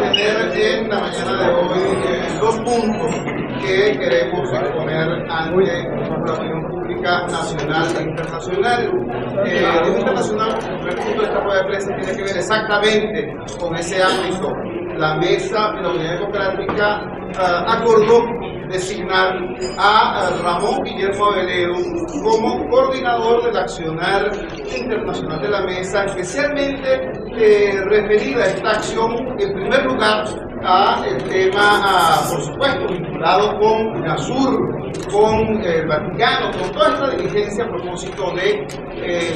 tener en la mañana de hoy dos puntos que queremos exponer ante la opinión pública nacional e internacional. Digo internacional porque el primer punto de esta rueda de prensa tiene que ver exactamente con ese ámbito. La Mesa de la Unidad Democrática acordó designar a Ramón Guillermo Aveledo como coordinador del accionar internacional de la Mesa, especialmente referida a esta acción, en primer lugar, a el tema, por supuesto, vinculado con UNASUR, con el Vaticano, con toda esta diligencia a propósito de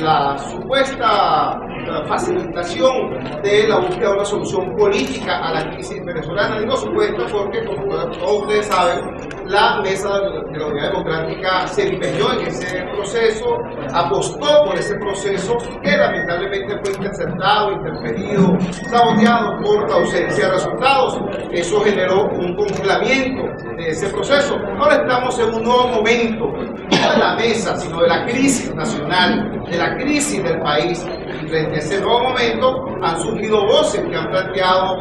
la supuesta facilitación de la búsqueda de una solución política a la crisis venezolana. Digo supuesto porque, como todos ustedes saben, la Mesa de la Unidad Democrática se empeñó en ese proceso, apostó por ese proceso que lamentablemente fue interceptado, interferido, saboteado por la ausencia de resultados. Eso generó un congelamiento de ese proceso. Ahora estamos en un nuevo momento, no de la mesa, sino de la crisis nacional, de la crisis del país. Y frente a ese nuevo momento han surgido voces que han planteado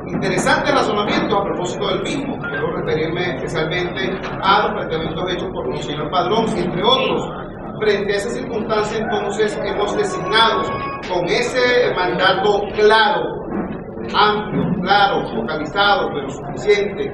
interesantes razonamientos a propósito del mismo. Quiero referirme especialmente a los planteamientos hechos por el señor Padrón, entre otros. Frente a esa circunstancia, entonces, hemos designado con ese mandato claro, amplio, claro, focalizado, pero suficiente,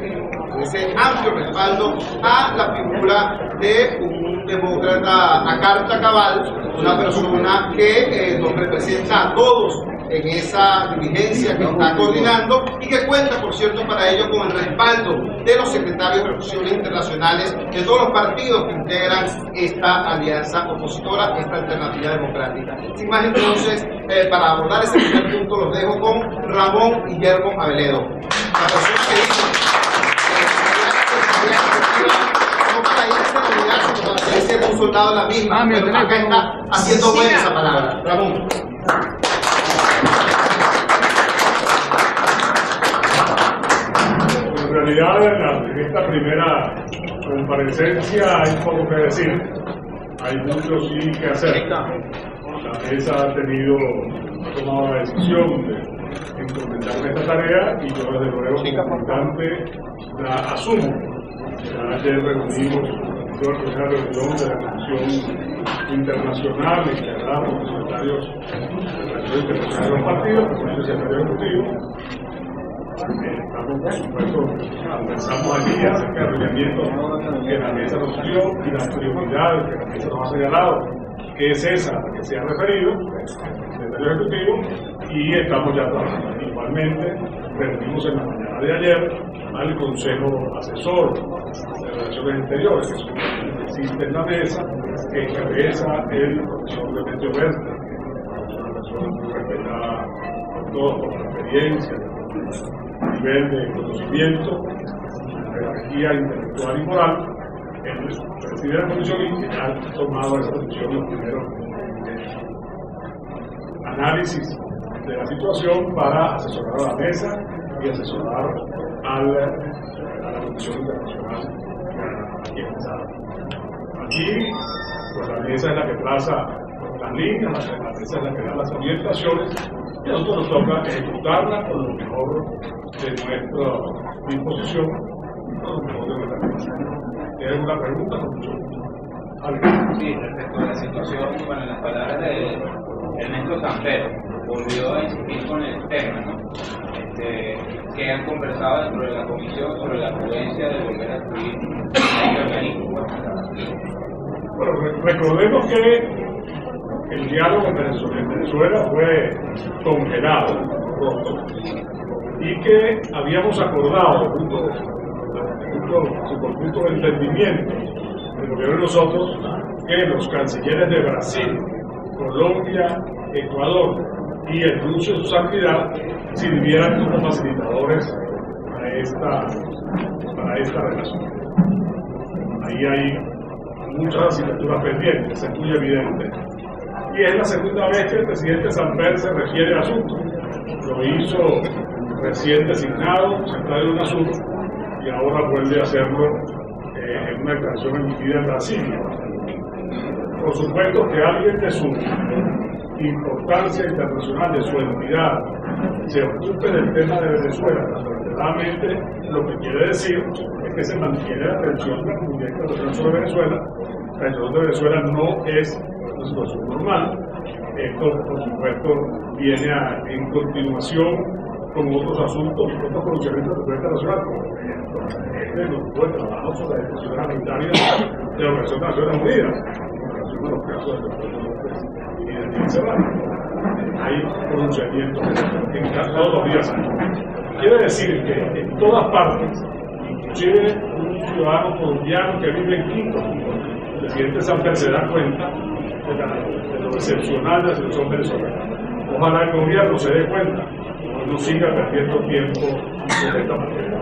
ese amplio respaldo a la figura de un demócrata a carta cabal, una persona que nos representa a todos en esa diligencia que está coordinando y que cuenta, por cierto, para ello con el respaldo de los secretarios de Relaciones Internacionales de todos los partidos que integran esta alianza opositora, esta alternativa democrática. Sin más, entonces, para abordar ese primer punto, los dejo con Ramón Guillermo Aveledo. La persona que dice no para irse a la unidad, sino para ser un soldado de la misma, pero acá está haciendo buena esa palabra. Ramón. En realidad, en esta primera comparecencia hay poco que decir, hay mucho sí que hacer. La mesa ha tomado la decisión de implementar esta tarea y yo desde luego como comandante la asumo. Ayer reunimos la primera reunión de la Comisión Internacional integrada por los secretarios de los partidos, por el secretario ejecutivo. Estamos, por supuesto, conversamos allí acerca del lineamiento que la mesa nos dio y las prioridades que la mesa nos ha señalado, que es esa a la que se ha referido el secretario ejecutivo, y estamos ya trabajando. Igualmente, reunimos en la mañana de ayer al Consejo Asesor de Relaciones Exteriores, que existe en la mesa, que encabeza el profesor Demetrio Verde, una persona muy respetada por todos, por la experiencia, nivel de conocimiento, jerarquía intelectual y moral. El presidente de la Comisión y ha tomado esa decisión los primeros análisis de la situación para asesorar a la mesa y asesorar a la Comisión Internacional aquí en Sala. Aquí, pues la mesa es la que traza las líneas, la mesa es la que da las orientaciones, y a nosotros nos toca ejecutarla con lo mejor de nuestra disposición, con lo mejor de nuestra mesa. ¿Tienen una pregunta? Sí, respecto a la situación, bueno, en las palabras de Ernesto Campero, volvió a insistir con el tema, ¿no? Que han conversado dentro de la comisión sobre la prudencia de volver a escribir este organismo. Bueno, recordemos que el diálogo en Venezuela fue congelado y que habíamos acordado, su conjunto de entendimiento, el gobierno de nosotros, que los cancilleres de Brasil, Colombia, Ecuador y el ruso de su santidad sirvieran como facilitadores para esta relación. Ahí hay muchas asignaturas pendientes, es muy evidente. Y es la segunda vez que el presidente Samper se refiere al asunto. Lo hizo recién designado, secretario de UNASUR, y ahora vuelve a hacerlo en una declaración emitida en Brasil. Por supuesto que alguien de su importancia internacional, de su entidad, se ocupe del tema de Venezuela, realmente lo que quiere decir es que se mantiene la atención de la comunidad internacional sobre Venezuela. La situación de Venezuela no es una situación normal. Esto, por supuesto, viene en continuación con otros asuntos y otros pronunciamientos de la comunidad internacional, como el grupo de trabajo sobre la situación humanitaria de la Organización de Naciones Unidas, en los casos de hay pronunciamientos que todos los días hay. Quiere decir que en todas partes, inclusive un ciudadano colombiano que vive en Quito, el presidente Samper se da cuenta de lo excepcional de la situación venezolana. Ojalá el gobierno se dé cuenta y no siga perdiendo tiempo de esta manera.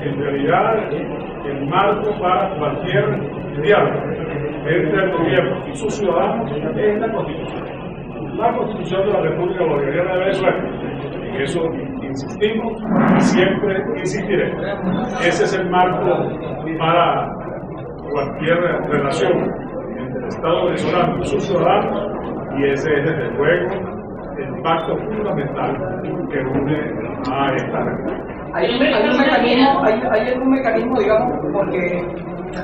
En realidad, el marco para cualquier diálogo entre el gobierno y sus ciudadanos es la Constitución. La Constitución de la República Bolivariana de Venezuela. En eso insistimos y siempre insistiremos. Ese es el marco para cualquier relación entre el Estado venezolano y sus ciudadanos, y ese es desde luego el pacto fundamental que une a esta región. Hay algún mecanismo, digamos, porque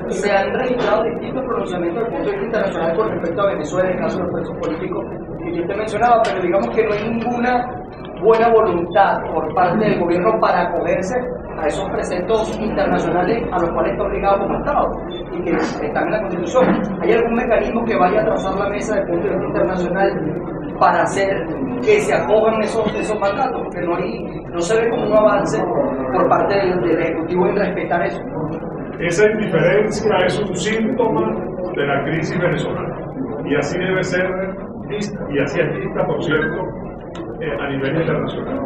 se han registrado distintos pronunciamientos del punto de vista internacional con respecto a Venezuela, en el caso de los presos políticos que usted mencionaba, pero digamos que no hay ninguna buena voluntad por parte del gobierno para acogerse a esos preceptos internacionales a los cuales está obligado como Estado y que están en la Constitución. ¿Hay algún mecanismo que vaya a trazar la mesa del punto de vista internacional para hacer que se acojan esos mandatos? Porque no se ve como un avance por parte del Ejecutivo en respetar eso. Esa indiferencia es un síntoma de la crisis venezolana y así debe ser vista, y así es vista, por cierto, a nivel internacional.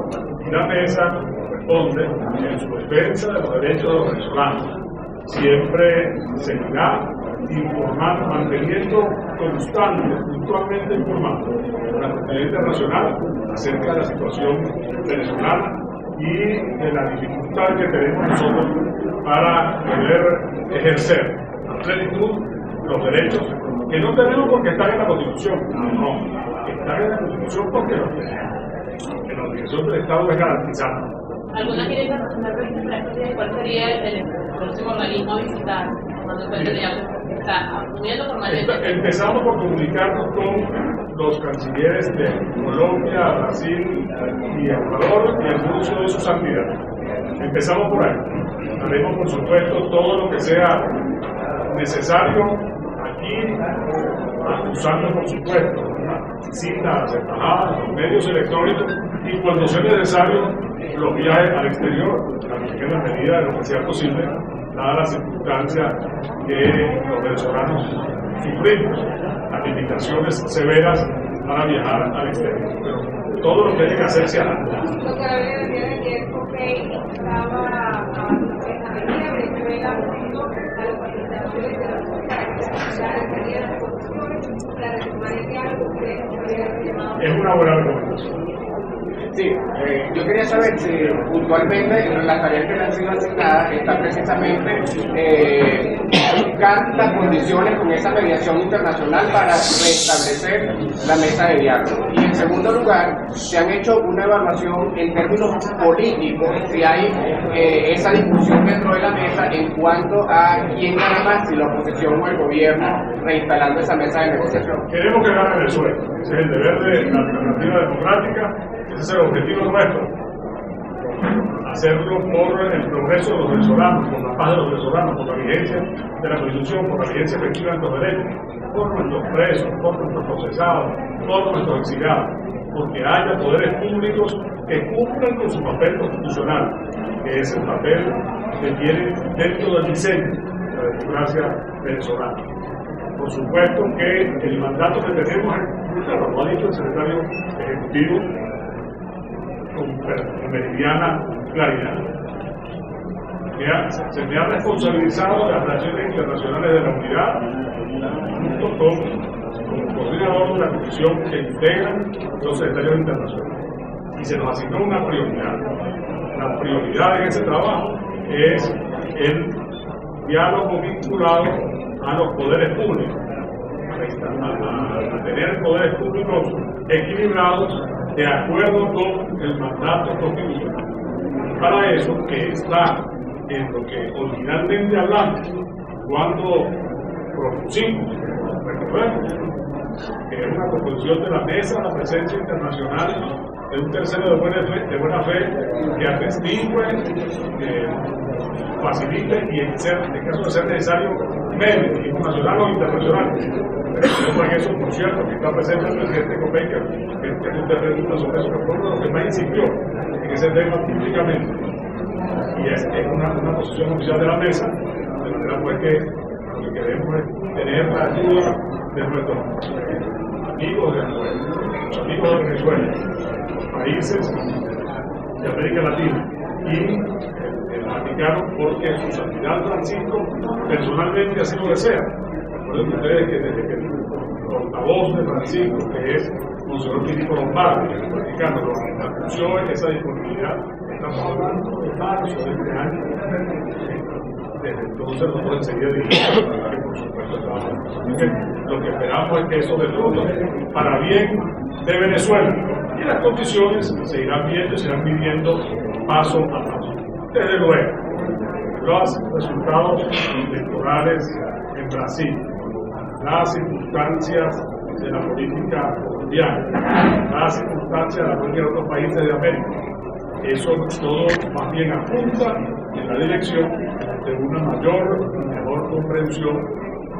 Y la mesa responde en su defensa de los derechos de los venezolanos. Siempre seguirá informando, manteniendo constante, puntualmente informando a la comunidad internacional acerca de la situación venezolana y de la dificultad que tenemos nosotros para poder ejercer a plenitud los derechos que no tenemos porque están en la Constitución, no, están en la Constitución porque los tenemos, que la obligación del Estado es garantizada. ¿Alguna quiere internacional para cuál sería el próximo organismo a visitar? Cuando está asumiendo formalmente. Empezamos por comunicarnos con los cancilleres de Colombia, Brasil y Ecuador y el uso de sus actividades. Empezamos por ahí. Haremos, por supuesto, todo lo que sea necesario aquí, usando, por supuesto, visitas, embajadas, los medios electrónicos y, cuando sea necesario, los viajes al exterior, en la medida de lo que sea posible, dadas las circunstancias que los venezolanos sufrimos, las limitaciones severas para viajar al exterior. Pero todo lo que tiene que hacerse hará. Es una buena recomendación. Sí, yo quería saber si puntualmente las tareas que le han sido asignadas están precisamente buscar las condiciones con esa mediación internacional para restablecer la mesa de diálogo. Y en segundo lugar, se han hecho una evaluación en términos políticos, si hay esa discusión dentro de la mesa en cuanto a quién gana más, si la oposición o el gobierno, reinstalando esa mesa de negociación. Queremos que gane Venezuela, ese es el deber de la alternativa democrática. Ese es el objetivo nuestro, hacerlo por el progreso de los venezolanos, por la paz de los venezolanos, por la vigencia de la Constitución, por la vigencia efectiva de los derechos, por nuestros presos, por nuestros procesados, por nuestros exiliados, porque haya poderes públicos que cumplan con su papel constitucional, que es el papel que tienen dentro del diseño de la democracia venezolana. Por supuesto que el mandato que tenemos es, claro, lo ha dicho el secretario ejecutivo, con meridiana claridad. Se me ha responsabilizado de las relaciones internacionales de la unidad, junto con coordinador de la comisión que integran los secretarios internacionales. Y se nos asignó una prioridad. La prioridad en ese trabajo es el diálogo vinculado a los poderes públicos, a tener poderes públicos equilibrados de acuerdo con el mandato constitucional. Para eso, que está en lo que originalmente hablamos cuando propusimos, recordemos, que es una proposición de la mesa, la presencia internacional de un tercero de buena fe que atestigue, facilite y en caso de ser necesario, medios, nacional o internacional. En eso, por cierto, que está presente el presidente Copenhague, que es un pregunta sobre eso, que fue uno de los que más insistió en ese tema públicamente. Y es una posición oficial de la mesa, de manera pues que lo que queremos es tener la ayuda de nuestros amigos de Venezuela, los países de América Latina y el Vaticano, porque su santidad Francisco personalmente así lo desea. Recuerden ustedes que desde que el portavoz de Francisco, que es Monseñor Filipo Lombardi, el Vaticano, lo anunció en esa disponibilidad. Estamos hablando de marzo de este año. Desde entonces nosotros enseguida dijimos que por supuesto estábamos. Lo que esperamos es que eso dé fruto para bien de Venezuela. Y las condiciones se irán viendo y se irán midiendo paso a paso. Desde luego, los resultados electorales en Brasil, las circunstancias de la política colombiana, las circunstancias de la política de otros países de América, eso todo más bien apunta en la dirección de una mayor y mejor comprensión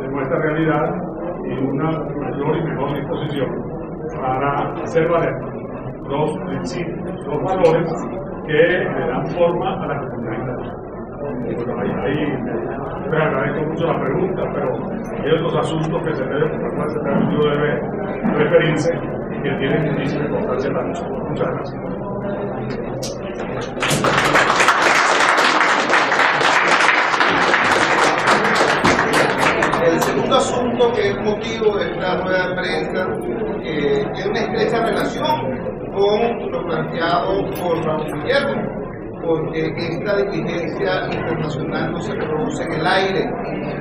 de nuestra realidad y una mayor y mejor disposición para hacer valer los principios, los valores que le dan forma a la comunidad internacional. Bueno, ahí les agradezco mucho la pregunta, pero hay otros asuntos que se deben, por los cuales se debe referirse y que tienen muchísima importancia para nosotros. Muchas gracias. El segundo asunto que es motivo de esta rueda de prensa tiene una estrecha relación con lo planteado por Raúl Guillermo, porque esta diligencia internacional no se produce en el aire,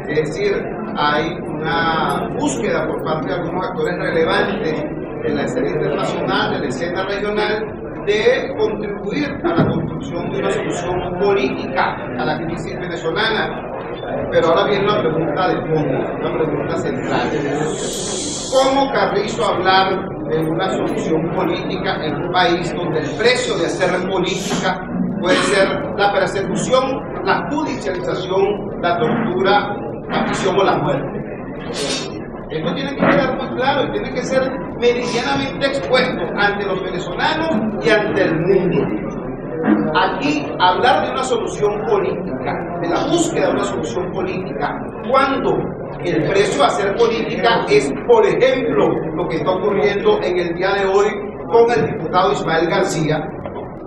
es decir, hay una búsqueda por parte de algunos actores relevantes de la escena internacional, de la escena regional, de contribuir a la construcción de una solución política a la crisis venezolana. Pero ahora viene una pregunta de fondo, una pregunta central. ¿Cómo Carrizo hablar de una solución política en un país donde el precio de hacer política puede ser la persecución, la judicialización, la tortura, la prisión o la muerte? Esto tiene que quedar muy claro y tiene que ser meridianamente expuesto ante los venezolanos y ante el mundo. Aquí, hablar de una solución política, de la búsqueda de una solución política, cuando el precio de hacer política es, por ejemplo, lo que está ocurriendo en el día de hoy con el diputado Ismael García,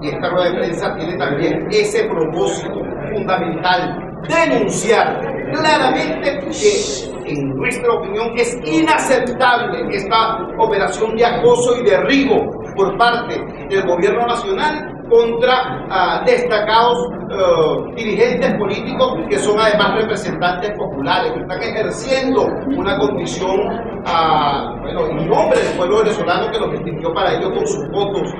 y esta rueda de prensa tiene también ese propósito fundamental, denunciar claramente que, en nuestra opinión, es inaceptable esta operación de acoso y derribo por parte del gobierno nacional contra destacados dirigentes políticos que son además representantes populares, que están ejerciendo una condición en nombre del pueblo venezolano que los distinguió para ello con sus votos.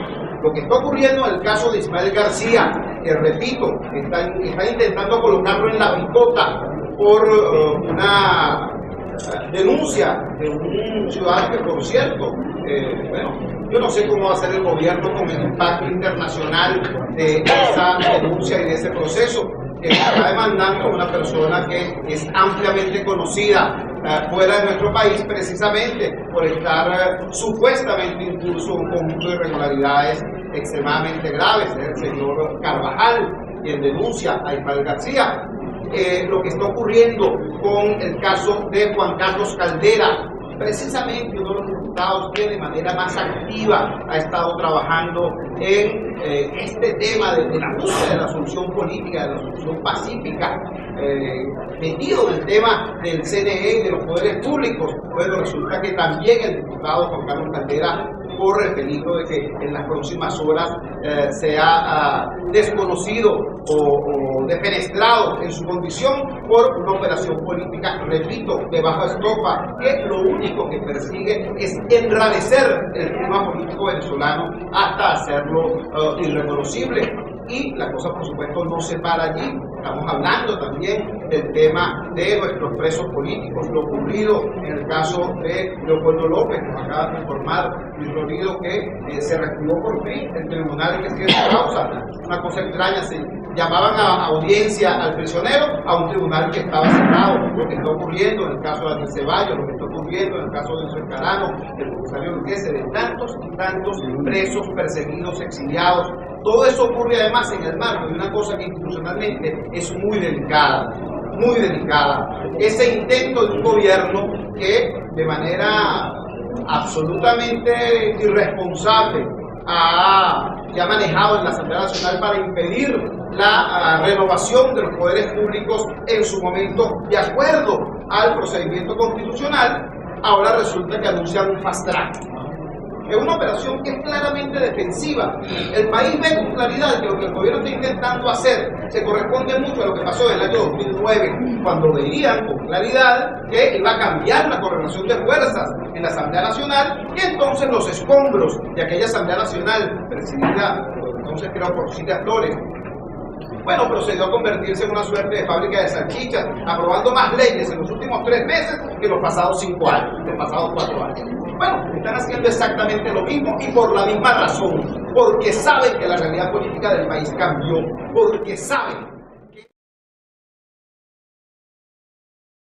Lo que está ocurriendo en el caso de Ismael García, que repito, están intentando colocarlo en la picota por una denuncia de un ciudadano que, por cierto, yo no sé cómo va a ser el gobierno con el impacto internacional de esa denuncia y de ese proceso, que está demandando a una persona que es ampliamente conocida fuera de nuestro país, precisamente por estar supuestamente incurso en un conjunto de irregularidades extremadamente graves. El señor Carvajal, quien denuncia a Ismael García. Lo que está ocurriendo con el caso de Juan Carlos Caldera, precisamente uno de los diputados que de manera más activa ha estado trabajando en este tema de la búsqueda de la solución política, de la solución pacífica, metido en el tema del CNE y de los poderes públicos. Bueno, resulta que también el diputado Juan Carlos Caldera corre el peligro de que en las próximas horas sea desconocido o defenestrado en su condición por una operación política, repito, de baja estofa, que lo único que persigue es enrarecer el clima político venezolano hasta hacerlo irreconocible. Y la cosa, por supuesto, no se para allí. Estamos hablando también del tema de nuestros presos políticos, lo ocurrido en el caso de Leopoldo López, nos acaba de informar Luis Rodrigo que se reactivó por fin el tribunal en que tiene su causa. Una cosa extraña, se llamaban a audiencia al prisionero a un tribunal que estaba cerrado. Lo que está ocurriendo en el caso de Daniel Ceballos, lo que está ocurriendo en el caso de Nelson Carano, del comisario Luquese, de tantos y tantos presos, perseguidos, exiliados. Todo eso ocurre además en el marco de una cosa que institucionalmente es muy delicada, muy delicada. Ese intento de un gobierno que de manera absolutamente irresponsable que ha manejado en la Asamblea Nacional para impedir la renovación de los poderes públicos en su momento de acuerdo al procedimiento constitucional, ahora resulta que anuncian un fast track. Es una operación que es claramente defensiva. El país ve con claridad que lo que el gobierno está intentando hacer se corresponde mucho a lo que pasó en el año 2009, cuando veían con claridad que iba a cambiar la correlación de fuerzas en la Asamblea Nacional, y entonces los escombros de aquella Asamblea Nacional, presidida entonces creo por Silvia Flores, bueno, procedió a convertirse en una suerte de fábrica de salchichas, aprobando más leyes en los últimos 3 meses que en los pasados 5 años, en los pasados 4 años. Bueno, están haciendo exactamente lo mismo y por la misma razón, porque saben que la realidad política del país cambió, porque saben